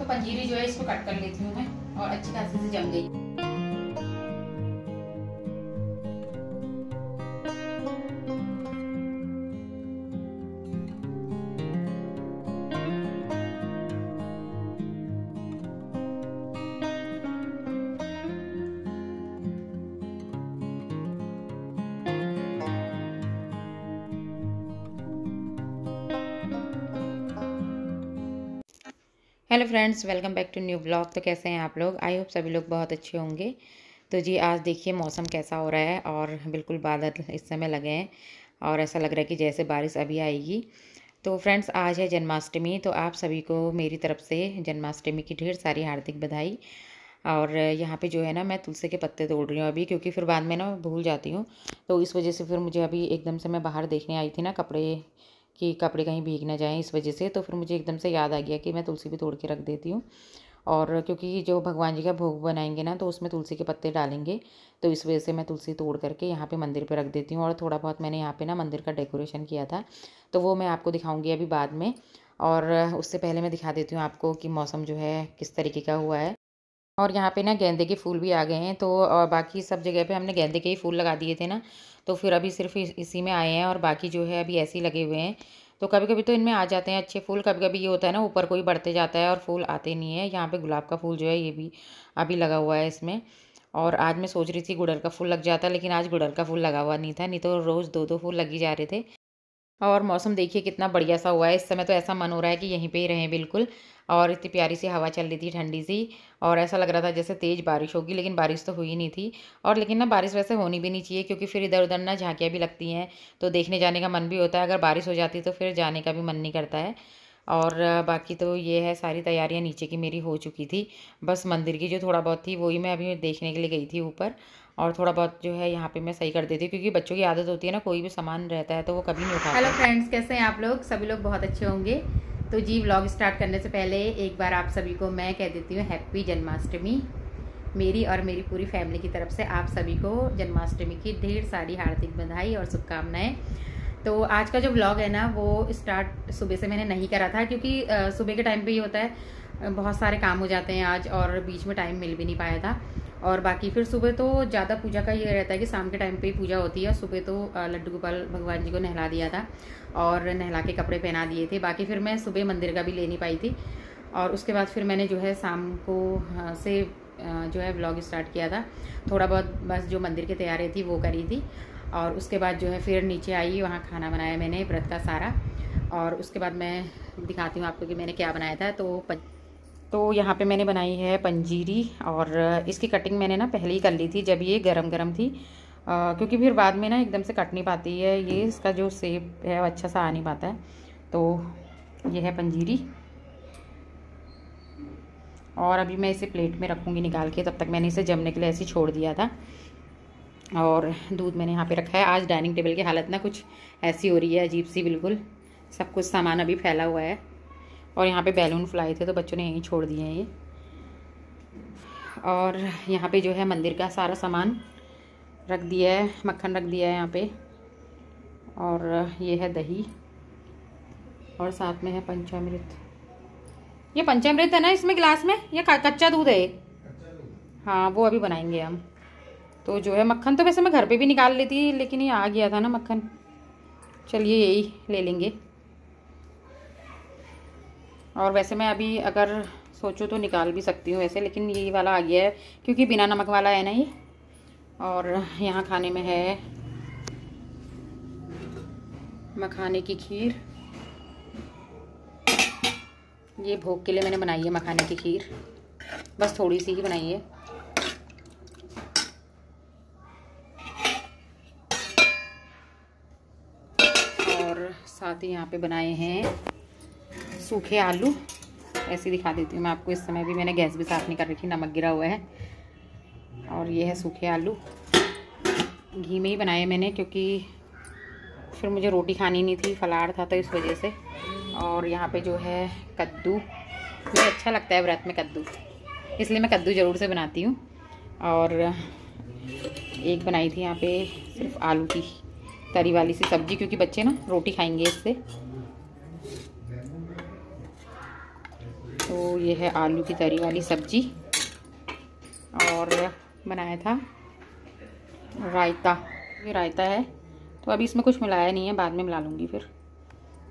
तो पंजीरी जो है इसको कट कर लेती हूँ मैं, और अच्छी खासी से जम गई। Hello friends, welcome back to new blog. तो कैसे हैं आप लोग? आई होप सभी लोग बहुत अच्छे होंगे। तो जी आज देखिए मौसम कैसा हो रहा है, और बिल्कुल बादल इस समय लगे हैं और ऐसा लग रहा है कि जैसे बारिश अभी आएगी। तो फ्रेंड्स आज है जन्माष्टमी, तो आप सभी को मेरी तरफ से जन्माष्टमी की ढेर सारी हार्दिक बधाई। और यहाँ पे जो है ना, मैं तुलसी के पत्ते तोड़ रही हूँ अभी, क्योंकि फिर बाद में ना भूल जाती हूँ। तो इस वजह से फिर मुझे अभी एकदम से, मैं बाहर देखने आई थी ना कपड़े कहीं भीग ना जाएं, इस वजह से तो फिर मुझे एकदम से याद आ गया कि मैं तुलसी भी तोड़ के रख देती हूँ। और क्योंकि जो भगवान जी का भोग बनाएंगे ना, तो उसमें तुलसी के पत्ते डालेंगे, तो इस वजह से मैं तुलसी तोड़ करके यहाँ पे मंदिर पे रख देती हूँ। और थोड़ा बहुत मैंने यहाँ पे ना मंदिर का डेकोरेशन किया था, तो वो मैं आपको दिखाऊंगी अभी बाद में। और उससे पहले मैं दिखा देती हूँ आपको कि मौसम जो है किस तरीके का हुआ है। और यहाँ पे ना गेंदे के फूल भी आ गए हैं, तो और बाकी सब जगह पे हमने गेंदे के ही फूल लगा दिए थे ना, तो फिर अभी सिर्फ इसी में आए हैं, और बाकी जो है अभी ऐसे ही लगे हुए हैं। तो कभी कभी तो इनमें आ जाते हैं अच्छे फूल, कभी कभी ये होता है ना ऊपर कोई बढ़ते जाता है और फूल आते नहीं है। यहाँ पे गुलाब का फूल जो है ये भी अभी लगा हुआ है इसमें। और आज मैं सोच रही थी गुड़हल का फूल लग जाता, लेकिन आज गुड़हल का फूल लगा हुआ नहीं था, नहीं तो रोज़ दो दो फूल लग ही जा रहे थे। और मौसम देखिए कितना बढ़िया सा हुआ है इस समय, तो ऐसा मन हो रहा है कि यहीं पे ही रहें बिल्कुल। और इतनी प्यारी सी हवा चल रही थी ठंडी सी, और ऐसा लग रहा था जैसे तेज़ बारिश होगी, लेकिन बारिश तो हुई नहीं थी। और लेकिन ना बारिश वैसे होनी भी नहीं चाहिए, क्योंकि फिर इधर उधर ना झांकियाँ भी लगती हैं, तो देखने जाने का मन भी होता है। अगर बारिश हो जाती तो फिर जाने का भी मन नहीं करता है। और बाकी तो ये है, सारी तैयारियां नीचे की मेरी हो चुकी थी। बस मंदिर की जो थोड़ा बहुत थी वही मैं अभी देखने के लिए गई थी ऊपर। और थोड़ा बहुत जो है यहाँ पे मैं सही कर देती हूँ, क्योंकि बच्चों की आदत होती है ना, कोई भी सामान रहता है तो वो कभी नहीं उठाते। हेलो फ्रेंड्स, कैसे हैं आप लोग? सभी लोग बहुत अच्छे होंगे। तो जी व्लॉग स्टार्ट करने से पहले एक बार आप सभी को मैं कह देती हूँ हैप्पी जन्माष्टमी। मेरी और मेरी पूरी फैमिली की तरफ से आप सभी को जन्माष्टमी की ढेर सारी हार्दिक बधाई और शुभकामनाएं। तो आज का जो व्लॉग है ना, वो स्टार्ट सुबह से मैंने नहीं करा था, क्योंकि सुबह के टाइम पे ही होता है, बहुत सारे काम हो जाते हैं आज, और बीच में टाइम मिल भी नहीं पाया था। और बाकी फिर सुबह तो ज़्यादा पूजा का ये रहता है कि शाम के टाइम पे ही पूजा होती है। सुबह तो लड्डू गोपाल भगवान जी को नहला दिया था और नहला के कपड़े पहना दिए थे। बाकी फिर मैं सुबह मंदिर का भी ले नहीं पाई थी, और उसके बाद फिर मैंने जो है शाम को से जो है व्लॉग स्टार्ट किया था। थोड़ा बहुत बस जो मंदिर की तैयारी थी वो करी थी, और उसके बाद जो है फिर नीचे आई, वहाँ खाना बनाया मैंने व्रत का सारा। और उसके बाद मैं दिखाती हूँ आपको कि मैंने क्या बनाया था। तो यहाँ पे मैंने बनाई है पंजीरी, और इसकी कटिंग मैंने ना पहले ही कर ली थी जब ये गरम गरम थी, क्योंकि फिर बाद में ना एकदम से कट नहीं पाती है, ये इसका जो शेप है वो अच्छा सा आ नहीं पाता है। तो ये है पंजीरी, और अभी मैं इसे प्लेट में रखूँगी निकाल के। तब तक मैंने इसे जमने के लिए ऐसे ही छोड़ दिया था। और दूध मैंने यहाँ पे रखा है। आज डाइनिंग टेबल की हालत ना कुछ ऐसी हो रही है, अजीब सी बिल्कुल, सब कुछ सामान अभी फैला हुआ है। और यहाँ पे बैलून फुलाए थे तो बच्चों ने यहीं छोड़ दिए हैं ये। और यहाँ पे जो है मंदिर का सारा सामान रख दिया है, मक्खन रख दिया है यहाँ पे, और ये है दही, और साथ में है पंचामृत। ये पंचामृत है ना इसमें गिलास में, या कच्चा दूध है? हाँ, वो अभी बनाएंगे हम। तो जो है मक्खन तो वैसे मैं घर पे भी निकाल लेती, लेकिन ये आ गया था ना मक्खन, चलिए यही ले लेंगे। और वैसे मैं अभी अगर सोचूं तो निकाल भी सकती हूँ वैसे, लेकिन ये वाला आ गया है क्योंकि बिना नमक वाला है ना ये। और यहाँ खाने में है मखाने की खीर, ये भोग के लिए मैंने बनाई है मखाने की खीर, बस थोड़ी सी ही बनाई है। और साथ ही यहाँ पे बनाए हैं सूखे आलू, ऐसे दिखा देती हूँ मैं आपको। इस समय भी मैंने गैस भी साफ़ नहीं कर रखी, नमक गिरा हुआ है। और ये है सूखे आलू, घी में ही बनाए मैंने, क्योंकि फिर मुझे रोटी खानी नहीं थी, फलार था तो इस वजह से। और यहाँ पे जो है कद्दू, मुझे अच्छा लगता है व्रत में कद्दू, इसलिए मैं कद्दू ज़रूर से बनाती हूँ। और एक बनाई थी यहाँ पे सिर्फ आलू की तरी वाली सी सब्जी, क्योंकि बच्चे ना रोटी खाएंगे इससे। तो तो ये है आलू की तरी वाली सब्जी और बनाया था रायता। ये रायता है, तो अभी इसमें कुछ मिलाया नहीं है, बाद में मिला लूँगी फिर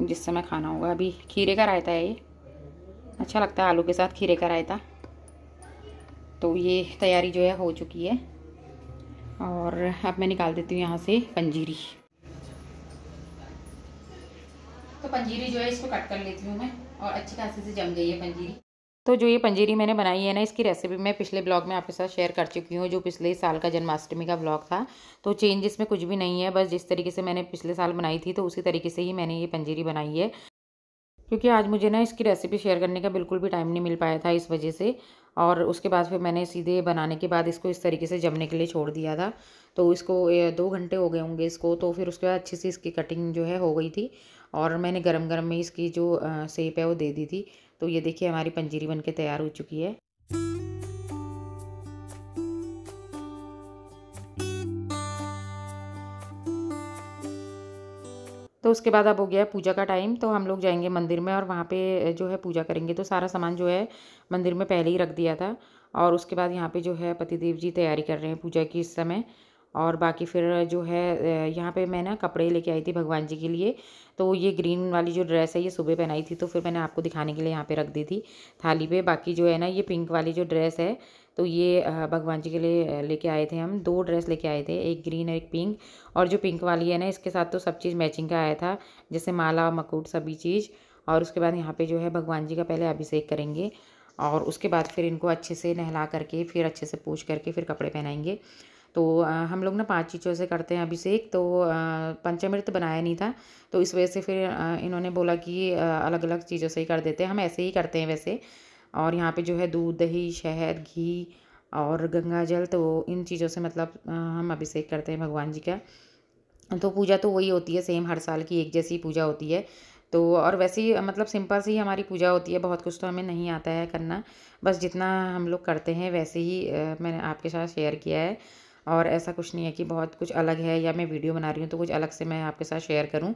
जिस समय खाना होगा। अभी खीरे का रायता है, ये अच्छा लगता है आलू के साथ खीरे का रायता। तो ये तैयारी जो है हो चुकी है और अब मैं निकाल देती हूँ यहाँ से पंजीरी। तो पंजीरी जो है इसको कट कर लेती हूँ मैं, और अच्छी खासी से जम गई है पंजीरी। तो जो ये पंजीरी मैंने बनाई है ना, इसकी रेसिपी मैं पिछले ब्लॉग में आपके साथ शेयर कर चुकी हूँ, जो पिछले साल का जन्माष्टमी का ब्लॉग था। तो चेंज इसमें कुछ भी नहीं है, बस जिस तरीके से मैंने पिछले साल बनाई थी तो उसी तरीके से ही मैंने ये पंजीरी बनाई है। क्योंकि आज मुझे ना इसकी रेसिपी शेयर करने का बिल्कुल भी टाइम नहीं मिल पाया था इस वजह से। और उसके बाद फिर मैंने सीधे बनाने के बाद इसको इस तरीके से जमने के लिए छोड़ दिया था। तो इसको 2 घंटे हो गए होंगे इसको। तो फिर उसके बाद अच्छी सी इसकी कटिंग जो है हो गई थी, और मैंने गरम गरम में इसकी जो शेप है वो दे दी थी। तो ये देखिए हमारी पंजीरी बनके तैयार हो चुकी है। तो उसके बाद अब हो गया पूजा का टाइम, तो हम लोग जाएंगे मंदिर में और वहाँ पे जो है पूजा करेंगे। तो सारा सामान जो है मंदिर में पहले ही रख दिया था, और उसके बाद यहाँ पे जो है पतिदेव जी तैयारी कर रहे हैं पूजा की इस समय। और बाकी फिर जो है यहाँ पे मैं ना कपड़े लेके आई थी भगवान जी के लिए। तो ये ग्रीन वाली जो ड्रेस है ये सुबह पहनाई थी, तो फिर मैंने आपको दिखाने के लिए यहाँ पे रख दी थी थाली पे। बाकी जो है ना ये पिंक वाली जो ड्रेस है, तो ये भगवान जी के लिए लेके आए थे हम। 2 ड्रेस लेके आए थे, एक ग्रीन और एक पिंक। और जो पिंक वाली है ना, इसके साथ तो सब चीज़ मैचिंग का आया था, जैसे माला मकुट सभी चीज़। और उसके बाद यहाँ पे जो है भगवान जी का पहले अभिषेक करेंगे, और उसके बाद फिर इनको अच्छे से नहला करके फिर अच्छे से पूछ करके फिर कपड़े पहनाएंगे। तो हम लोग ना 5 चीज़ों से करते हैं अभिषेक। तो पंचामृत बनाया नहीं था, तो इस वजह से फिर इन्होंने बोला कि अलग अलग चीज़ों से ही कर देते हैं, हम ऐसे ही करते हैं वैसे। और यहाँ पे जो है दूध दही शहद घी और गंगा जल, तो इन चीज़ों से मतलब हम अभिषेक करते हैं भगवान जी का। तो पूजा तो वही होती है सेम, हर साल की एक जैसी पूजा होती है। तो और वैसे ही मतलब सिंपल सी हमारी पूजा होती है, बहुत कुछ तो हमें नहीं आता है करना, बस जितना हम लोग करते हैं वैसे ही मैंने आपके साथ शेयर किया है। और ऐसा कुछ नहीं है कि बहुत कुछ अलग है, या मैं वीडियो बना रही हूँ तो कुछ अलग से मैं आपके साथ शेयर करूँ।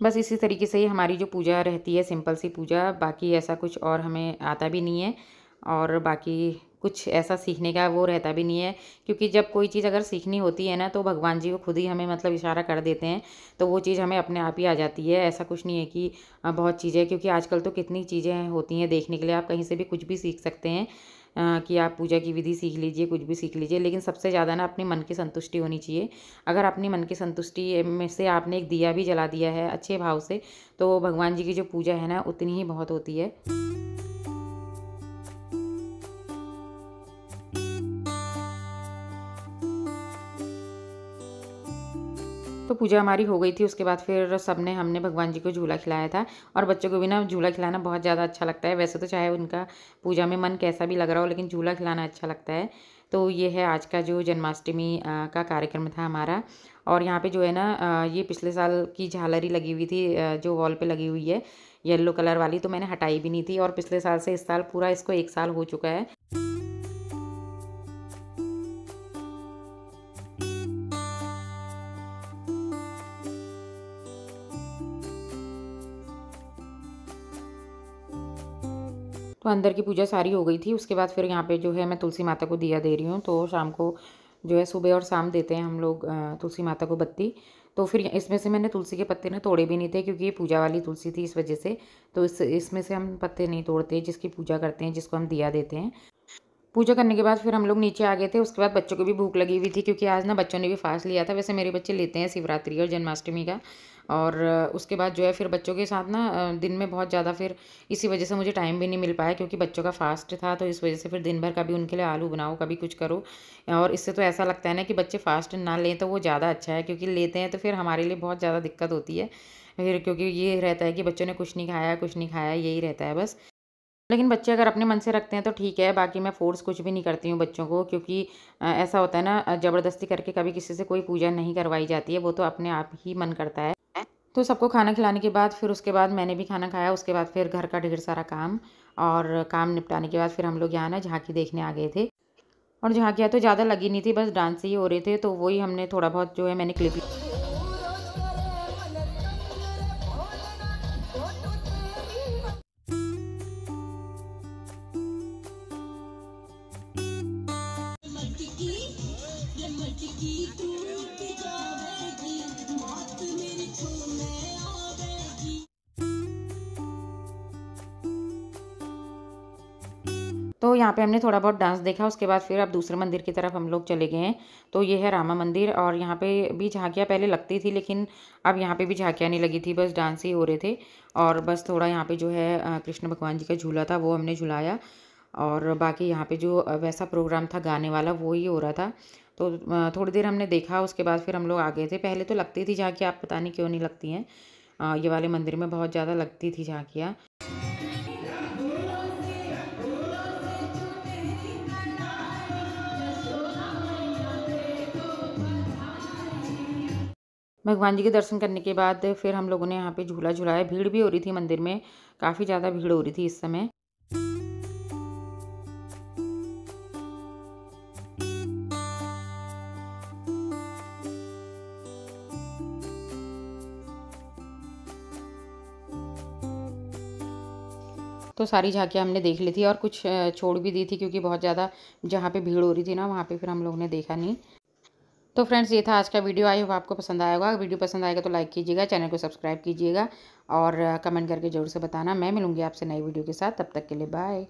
बस इसी तरीके से ही हमारी जो पूजा रहती है, सिंपल सी पूजा। बाकी ऐसा कुछ और हमें आता भी नहीं है, और बाकी कुछ ऐसा सीखने का वो रहता भी नहीं है। क्योंकि जब कोई चीज़ अगर सीखनी होती है ना, तो भगवान जी वो खुद ही हमें मतलब इशारा कर देते हैं, तो वो चीज़ हमें अपने आप ही आ जाती है। ऐसा कुछ नहीं है कि बहुत चीज़ें, क्योंकि आजकल तो कितनी चीज़ें होती हैं देखने के लिए, आप कहीं से भी कुछ भी सीख सकते हैं। कि आप पूजा की विधि सीख लीजिए, कुछ भी सीख लीजिए, लेकिन सबसे ज़्यादा ना अपने मन की संतुष्टि होनी चाहिए। अगर अपनी मन की संतुष्टि में से आपने एक दिया भी जला दिया है अच्छे भाव से, तो भगवान जी की जो पूजा है ना उतनी ही बहुत होती है। तो पूजा हमारी हो गई थी, उसके बाद फिर सबने हमने भगवान जी को झूला खिलाया था। और बच्चों को भी ना झूला खिलाना बहुत ज़्यादा अच्छा लगता है, वैसे तो चाहे उनका पूजा में मन कैसा भी लग रहा हो, लेकिन झूला खिलाना अच्छा लगता है। तो ये है आज का जो जन्माष्टमी का कार्यक्रम था हमारा। और यहाँ पे जो है ना ये पिछले साल की झालरी लगी हुई थी, जो वॉल पे लगी हुई है येलो कलर वाली, तो मैंने हटाई भी नहीं थी। और पिछले साल से इस साल पूरा इसको 1 साल हो चुका है। तो अंदर की पूजा सारी हो गई थी, उसके बाद फिर यहाँ पे जो है मैं तुलसी माता को दिया दे रही हूँ। तो शाम को जो है सुबह और शाम देते हैं हम लोग तुलसी माता को बत्ती। तो फिर इसमें से मैंने तुलसी के पत्ते ना तोड़े भी नहीं थे, क्योंकि ये पूजा वाली तुलसी थी इस वजह से। तो इसमें से हम पत्ते नहीं तोड़ते, जिसकी पूजा करते हैं, जिसको हम दिया देते हैं। पूजा करने के बाद फिर हम लोग नीचे आ गए थे। उसके बाद बच्चों को भी भूख लगी हुई थी, क्योंकि आज ना बच्चों ने भी फास्ट लिया था। वैसे मेरे बच्चे लेते हैं शिवरात्रि और जन्माष्टमी का। और उसके बाद जो है फिर बच्चों के साथ ना दिन में बहुत ज़्यादा फिर इसी वजह से मुझे टाइम भी नहीं मिल पाया, क्योंकि बच्चों का फास्ट था। तो इस वजह से फिर दिन भर कभी उनके लिए आलू बनाओ, कभी कुछ करो। और इससे तो ऐसा लगता है ना कि बच्चे फास्ट ना लें तो वो ज़्यादा अच्छा है, क्योंकि लेते हैं तो फिर हमारे लिए बहुत ज़्यादा दिक्कत होती है फिर, क्योंकि ये रहता है कि बच्चों ने कुछ नहीं खाया कुछ नहीं खाया, यही रहता है बस। लेकिन बच्चे अगर अपने मन से रखते हैं तो ठीक है, बाकी मैं फ़ोर्स कुछ भी नहीं करती हूँ बच्चों को, क्योंकि ऐसा होता है ना ज़बरदस्ती करके कभी किसी से कोई पूजा नहीं करवाई जाती है, वो तो अपने आप ही मन करता है। तो सबको खाना खिलाने के बाद फिर उसके बाद मैंने भी खाना खाया। उसके बाद फिर घर का ढेर सारा काम, और काम निपटाने के बाद फिर हम लोग यहाँ ना झांकी देखने आ गए थे। और झांकियाँ तो ज़्यादा लगी नहीं थी, बस डांस ही हो रहे थे, तो वही हमने थोड़ा बहुत जो है मैंने क्लिप। तो यहाँ पे हमने थोड़ा बहुत डांस देखा, उसके बाद फिर अब दूसरे मंदिर की तरफ हम लोग चले गए हैं। तो ये है रामा मंदिर, और यहाँ पे भी झांकियाँ पहले लगती थी, लेकिन अब यहाँ पे भी झांकियाँ नहीं लगी थी, बस डांस ही हो रहे थे। और बस थोड़ा यहाँ पे जो है कृष्ण भगवान जी का झूला था वो हमने झुलाया, और बाकी यहाँ पे जो वैसा प्रोग्राम था गाने वाला वो ही हो रहा था। तो थोड़ी देर हमने देखा, उसके बाद फिर हम लोग आ गए थे। पहले तो लगती थी झांकियाँ, आप पता नहीं क्यों नहीं लगती हैं। ये वाले मंदिर में बहुत ज़्यादा लगती थी झांकियाँ। भगवान जी के दर्शन करने के बाद फिर हम लोगों ने यहाँ पे झूला झुलाया। भीड़ भी हो रही थी मंदिर में, काफ़ी ज़्यादा भीड़ हो रही थी इस समय। तो सारी झांकियाँ हमने देख ली थी, और कुछ छोड़ भी दी थी, क्योंकि बहुत ज़्यादा जहाँ पे भीड़ हो रही थी ना, वहाँ पे फिर हम लोगों ने देखा नहीं। तो फ्रेंड्स, ये था आज का वीडियो। आई होप आपको पसंद आया होगा। वीडियो पसंद आएगा तो लाइक कीजिएगा, चैनल को सब्सक्राइब कीजिएगा, और कमेंट करके ज़रूर से बताना। मैं मिलूँगी आपसे नई वीडियो के साथ, तब तक के लिए बाय।